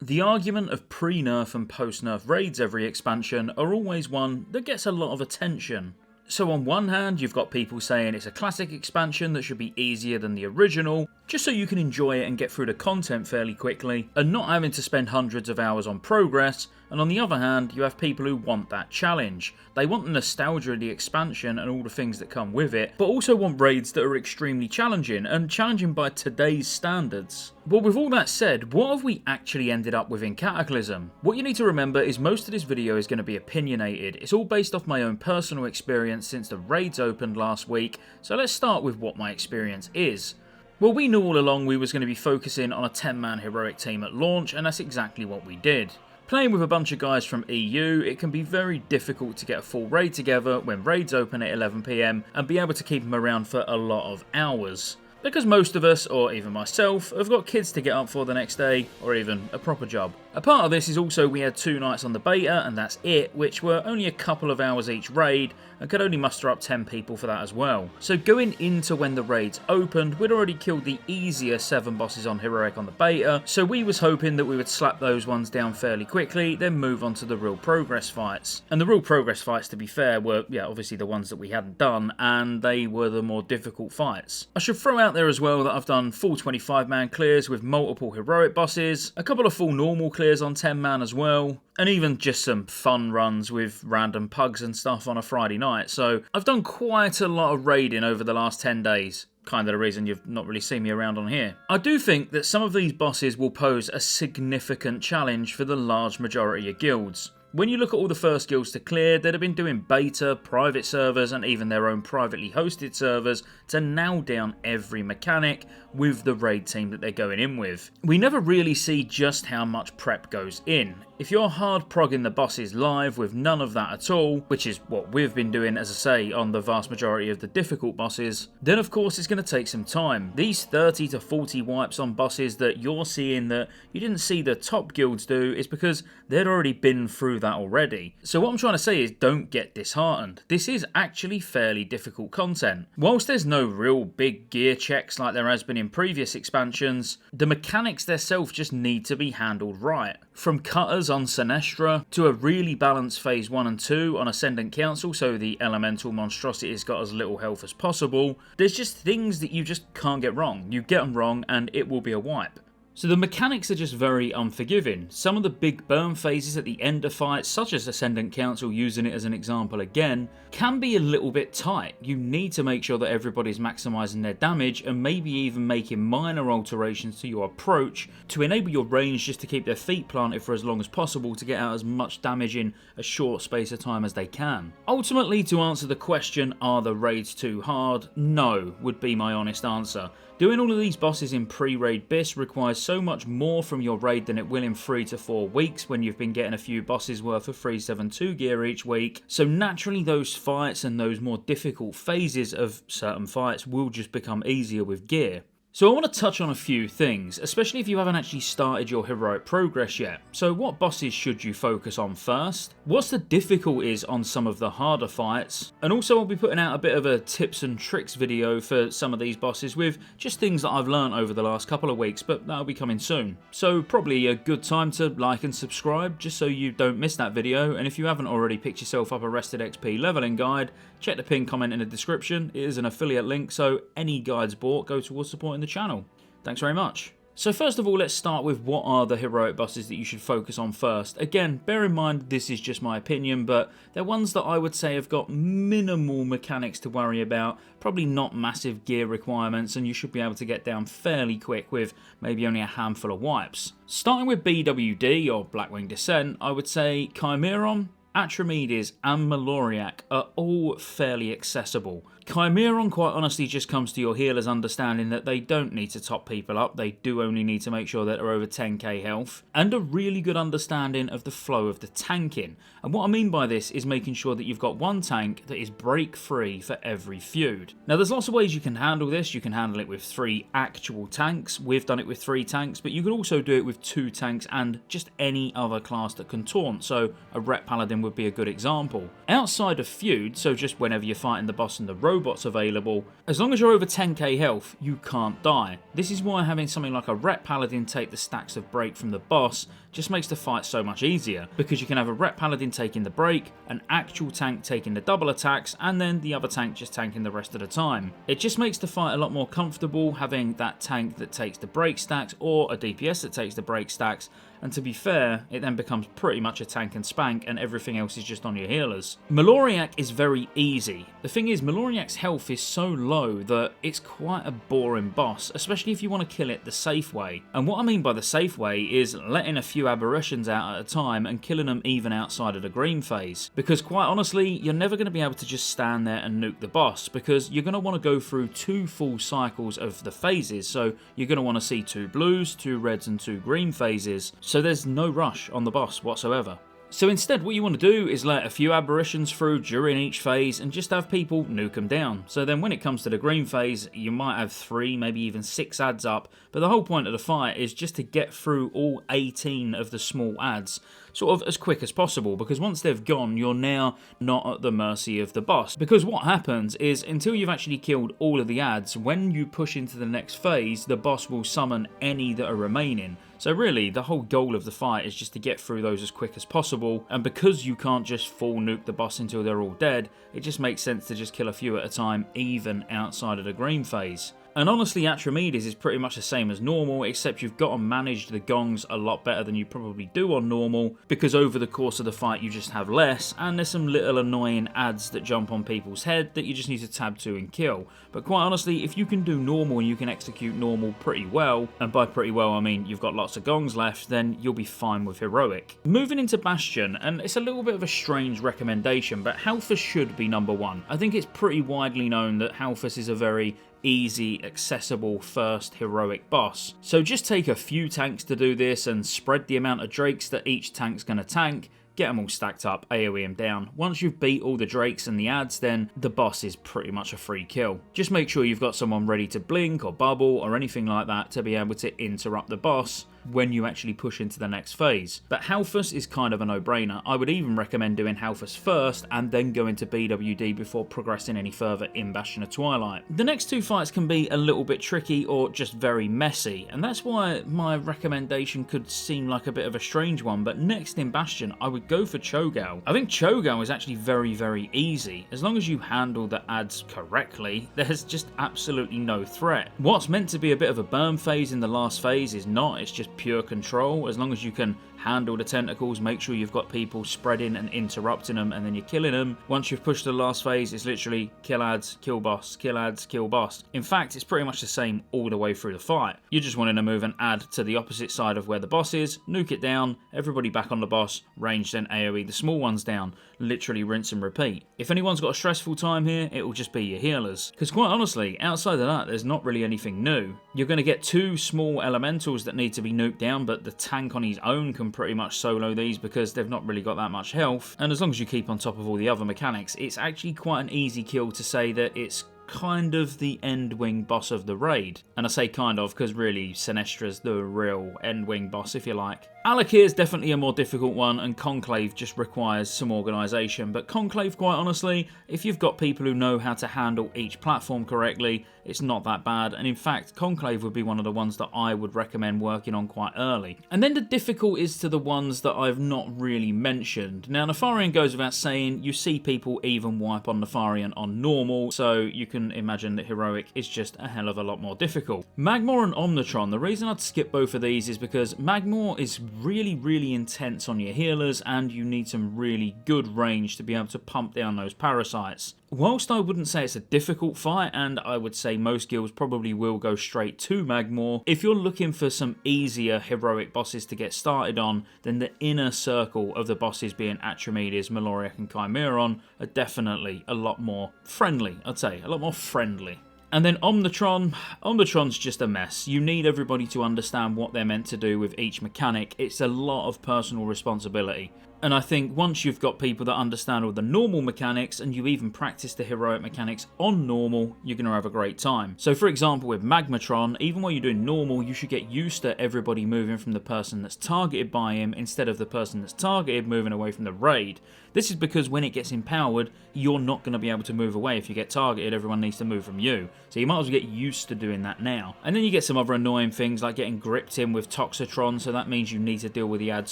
The argument of pre-nerf and post-nerf raids every expansion are always one that gets a lot of attention. So on one hand, you've got people saying it's a classic expansion that should be easier than the original, just so you can enjoy it and get through the content fairly quickly, and not having to spend hundreds of hours on progress, and on the other hand, you have people who want that challenge. They want the nostalgia of the expansion and all the things that come with it, but also want raids that are extremely challenging, and challenging by today's standards. But with all that said, what have we actually ended up with in Cataclysm? What you need to remember is most of this video is going to be opinionated. It's all based off my own personal experience since the raids opened last week, so let's start with what my experience is. Well, we knew all along we was going to be focusing on a 10-man heroic team at launch, and that's exactly what we did. Playing with a bunch of guys from EU, it can be very difficult to get a full raid together when raids open at 11 PM and be able to keep them around for a lot of hours. Because most of us, or even myself, have got kids to get up for the next day, or even a proper job. A part of this is also we had 2 nights on the beta, and that's it, which were only a couple of hours each raid, and could only muster up 10 people for that as well. So going into when the raids opened, we'd already killed the easier 7 bosses on Heroic on the beta, so we was hoping that we would slap those ones down fairly quickly, then move on to the real progress fights. And the real progress fights, to be fair, were, obviously the ones that we hadn't done, and they were the more difficult fights. I should throw out there as well that I've done full 25-man clears with multiple heroic bosses, a couple of full normal clears on 10-man as well, and even just some fun runs with random pugs and stuff on a Friday night, so I've done quite a lot of raiding over the last 10 days. Kind of the reason you've not really seen me around on here. I do think that some of these bosses will pose a significant challenge for the large majority of guilds. When you look at all the first guilds to clear that have been doing beta, private servers and even their own privately hosted servers to nail down every mechanic with the raid team that they're going in with. We never really see just how much prep goes in. If you're hard progging the bosses live with none of that at all, which is what we've been doing, as I say, on the vast majority of the difficult bosses, then of course it's going to take some time. These 30 to 40 wipes on bosses that you're seeing that you didn't see the top guilds do is because they'd already been through that already. So what I'm trying to say is don't get disheartened. This is actually fairly difficult content. Whilst there's no real big gear checks like there has been in previous expansions, the mechanics themselves just need to be handled right. From cutters on Sinestra to a really balanced phase 1 and 2 on Ascendant Council, so the elemental monstrosity's got as little health as possible, there's just things that you just can't get wrong. You get them wrong and it will be a wipe. So the mechanics are just very unforgiving. Some of the big burn phases at the end of fights, such as Ascendant Council, using it as an example again, can be a little bit tight. You need to make sure that everybody's maximising their damage and maybe even making minor alterations to your approach to enable your range just to keep their feet planted for as long as possible to get out as much damage in a short space of time as they can. Ultimately, to answer the question, are the raids too hard? No, would be my honest answer. Doing all of these bosses in pre-raid BIS requires so much more from your raid than it will in 3 to 4 weeks when you've been getting a few bosses worth of 372 gear each week, so naturally those fights and those more difficult phases of certain fights will just become easier with gear. So I want to touch on a few things, especially if you haven't actually started your heroic progress yet. So what bosses should you focus on first? What's the difficulties on some of the harder fights? And also I'll be putting out a bit of a tips and tricks video for some of these bosses with just things that I've learned over the last couple of weeks, but that'll be coming soon. So probably a good time to like and subscribe just so you don't miss that video, and if you haven't already picked yourself up a Rested XP leveling guide, check the pinned comment in the description. It is an affiliate link, so any guides bought go towards supporting the channel. Thanks very much. So first of all, let's start with what are the heroic bosses that you should focus on first. Again, bear in mind this is just my opinion, but they're ones that I would say have got minimal mechanics to worry about, probably not massive gear requirements, and you should be able to get down fairly quick with maybe only a handful of wipes. Starting with BWD, or Blackwing Descent, I would say Chimeron, Atramedes and Maloriak are all fairly accessible. Chimeron quite honestly just comes to your healers understanding that they don't need to top people up, they do only need to make sure that they're over 10k health, and a really good understanding of the flow of the tanking. And what I mean by this is making sure that you've got one tank that is break free for every feud. Now there's lots of ways you can handle this. You can handle it with 3 actual tanks. We've done it with 3 tanks, but you could also do it with 2 tanks and just any other class that can taunt, so a Ret Paladin would be a good example. Outside of feud, so just whenever you're fighting the boss in the road robots available. As long as you're over 10k health, you can't die. This is why having something like a Ret Paladin take the stacks of break from the boss just makes the fight so much easier, because you can have a Ret Paladin taking the break, an actual tank taking the double attacks, and then the other tank just tanking the rest of the time. It just makes the fight a lot more comfortable having that tank that takes the break stacks or a DPS that takes the break stacks, and to be fair, it then becomes pretty much a tank and spank and everything else is just on your healers. Maloriak is very easy. The thing is, Maloriak's health is so low that it's quite a boring boss, especially if you want to kill it the safe way. And what I mean by the safe way is letting a few aberrations out at a time and killing them even outside of the green phase. Because quite honestly, you're never going to be able to just stand there and nuke the boss, because you're going to want to go through 2 full cycles of the phases, so you're going to want to see 2 blues, 2 reds and 2 green phases. So there's no rush on the boss whatsoever. So instead, what you want to do is let a few aberrations through during each phase and just have people nuke them down. So then when it comes to the green phase, you might have 3, maybe even 6 adds up, but the whole point of the fight is just to get through all 18 of the small adds sort of as quick as possible, because once they've gone, you're now not at the mercy of the boss. Because what happens is, until you've actually killed all of the adds, when you push into the next phase, the boss will summon any that are remaining. So really, the whole goal of the fight is just to get through those as quick as possible, and because you can't just full nuke the boss until they're all dead, it just makes sense to just kill a few at a time, even outside of the green phase. And honestly, Atramedes is pretty much the same as normal, except you've got to manage the gongs a lot better than you probably do on normal, because over the course of the fight you just have less, and there's some little annoying adds that jump on people's head that you just need to tab to and kill. But quite honestly, if you can do normal and you can execute normal pretty well, and by pretty well I mean you've got lots of gongs left, then you'll be fine with heroic. Moving into Bastion, and it's a little bit of a strange recommendation, but Halfus should be number 1. I think it's pretty widely known that Halfus is a very easy, accessible first heroic boss. So just take a few tanks to do this and spread the amount of drakes that each tank's going to tank, get them all stacked up, AoE them down. Once you've beat all the drakes and the adds, then the boss is pretty much a free kill. Just make sure you've got someone ready to blink or bubble or anything like that to be able to interrupt the boss when you actually push into the next phase. But Halfus is kind of a no-brainer. I would even recommend doing Halfus first and then go into BWD before progressing any further in Bastion of Twilight. The next 2 fights can be a little bit tricky or just very messy, and that's why my recommendation could seem like a bit of a strange one, but next in Bastion I would go for Cho'Gall. I think Cho'Gall is actually very, very easy. As long as you handle the adds correctly, there's just absolutely no threat. What's meant to be a bit of a burn phase in the last phase is not, it's just pure control. As long as you can handle the tentacles, make sure you've got people spreading and interrupting them, and then you're killing them. Once you've pushed the last phase, it's literally kill adds, kill boss, kill adds, kill boss. In fact, it's pretty much the same all the way through the fight. You're just wanting to move an add to the opposite side of where the boss is, nuke it down, everybody back on the boss, range then AoE the small ones down. Literally rinse and repeat. If anyone's got a stressful time here, it will just be your healers. Because quite honestly, outside of that, there's not really anything new. You're going to get 2 small elementals that need to be nuked down, but the tank on his own can pretty much solo these because they've not really got that much health. And as long as you keep on top of all the other mechanics, it's actually quite an easy kill to say that it's kind of the end-wing boss of the raid. And I say kind of because really Sinestra's the real end-wing boss, if you like. Alakir is definitely a more difficult one, and Conclave just requires some organisation. But Conclave, quite honestly, if you've got people who know how to handle each platform correctly, it's not that bad. And in fact, Conclave would be one of the ones that I would recommend working on quite early. And then the difficult is to the ones that I've not really mentioned. Now, Nefarian goes without saying, you see people even wipe on Nefarian on normal, so you can imagine that heroic is just a hell of a lot more difficult. Magmor and Omnitron, the reason I'd skip both of these is because Magmor is really, really intense on your healers, and you need some really good range to be able to pump down those parasites. Whilst I wouldn't say it's a difficult fight, and I would say most guilds probably will go straight to Magmor, if you're looking for some easier heroic bosses to get started on, then the inner circle of the bosses being Atramedes, Maloriak and Chimeron are definitely a lot more friendly, I'd say, a lot more friendly. And then Omnitron's just a mess. You need everybody to understand what they're meant to do with each mechanic. It's a lot of personal responsibility. And I think once you've got people that understand all the normal mechanics and you even practice the heroic mechanics on normal, you're going to have a great time. So for example with Magmatron, even while you're doing normal, you should get used to everybody moving from the person that's targeted by him instead of the person that's targeted moving away from the raid. This is because when it gets empowered, you're not going to be able to move away. If you get targeted, everyone needs to move from you. So you might as well get used to doing that now. And then you get some other annoying things like getting gripped in with Toxitron, so that means you need to deal with the ads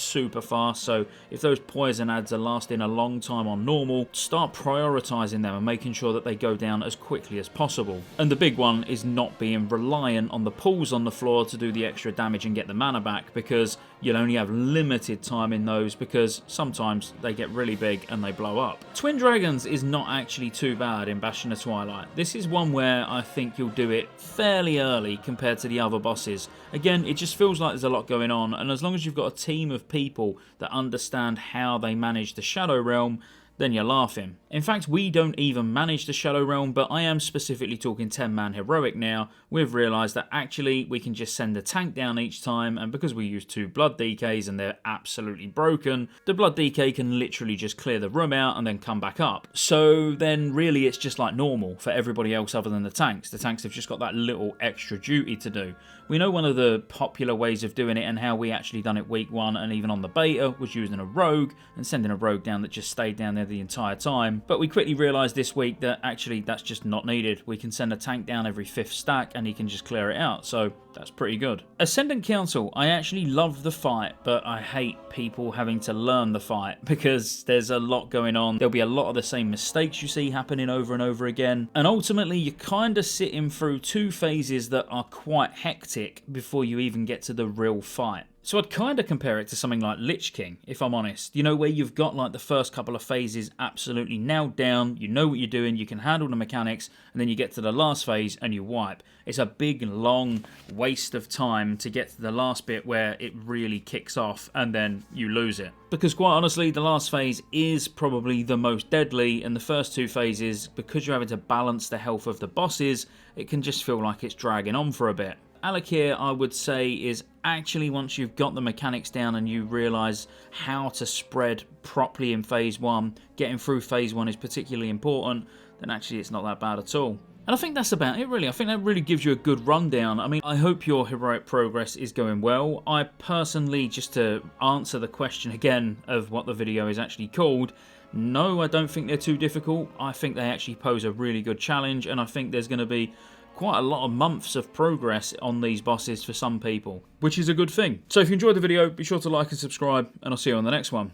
super fast. So if those poison ads are lasting a long time on normal, start prioritizing them and making sure that they go down as quickly as possible. And the big one is not being reliant on the pulls on the floor to do the extra damage and get the mana back, because you'll only have limited time in those, because sometimes they get really big and they blow up. Twin Dragons is not actually too bad in Bastion of Twilight. This is one where I think you'll do it fairly early compared to the other bosses. Again, it just feels like there's a lot going on, and as long as you've got a team of people that understand how they manage the Shadow Realm, then you're laughing. In fact, we don't even manage the Shadow Realm, but I am specifically talking 10-man heroic now. We've realised that actually we can just send a tank down each time, and because we use 2 Blood DKs and they're absolutely broken, the Blood DK can literally just clear the room out and then come back up. So then really it's just like normal for everybody else other than the tanks. The tanks have just got that little extra duty to do. We know one of the popular ways of doing it, and how we actually done it week 1 and even on the beta, was using a rogue and sending a rogue down that just stayed down there the entire time. But we quickly realised this week that actually that's just not needed. We can send a tank down every 5th stack and he can just clear it out, so that's pretty good. Ascendant Council, I actually love the fight, but I hate people having to learn the fight because there's a lot going on. There'll be a lot of the same mistakes you see happening over and over again, and ultimately you're kind of sitting through 2 phases that are quite hectic before you even get to the real fight. So I'd kind of compare it to something like Lich King, if I'm honest. You know, where you've got like the first couple of phases absolutely nailed down, you know what you're doing, you can handle the mechanics, and then you get to the last phase and you wipe. It's a big, long waste of time to get to the last bit where it really kicks off and then you lose it. Because quite honestly, the last phase is probably the most deadly, and the first 2 phases, because you're having to balance the health of the bosses, it can just feel like it's dragging on for a bit. Alakir, I would say, is actually, once you've got the mechanics down and you realise how to spread properly in phase 1, getting through phase 1 is particularly important, then actually it's not that bad at all. And I think that's about it really. I think that really gives you a good rundown. I mean, I hope your heroic progress is going well. I personally, just to answer the question again of what the video is actually called, no, I don't think they're too difficult. I think they actually pose a really good challenge, and I think there's going to be quite a lot of months of progress on these bosses for some people, which is a good thing. So if you enjoyed the video, be sure to like and subscribe, and I'll see you on the next one.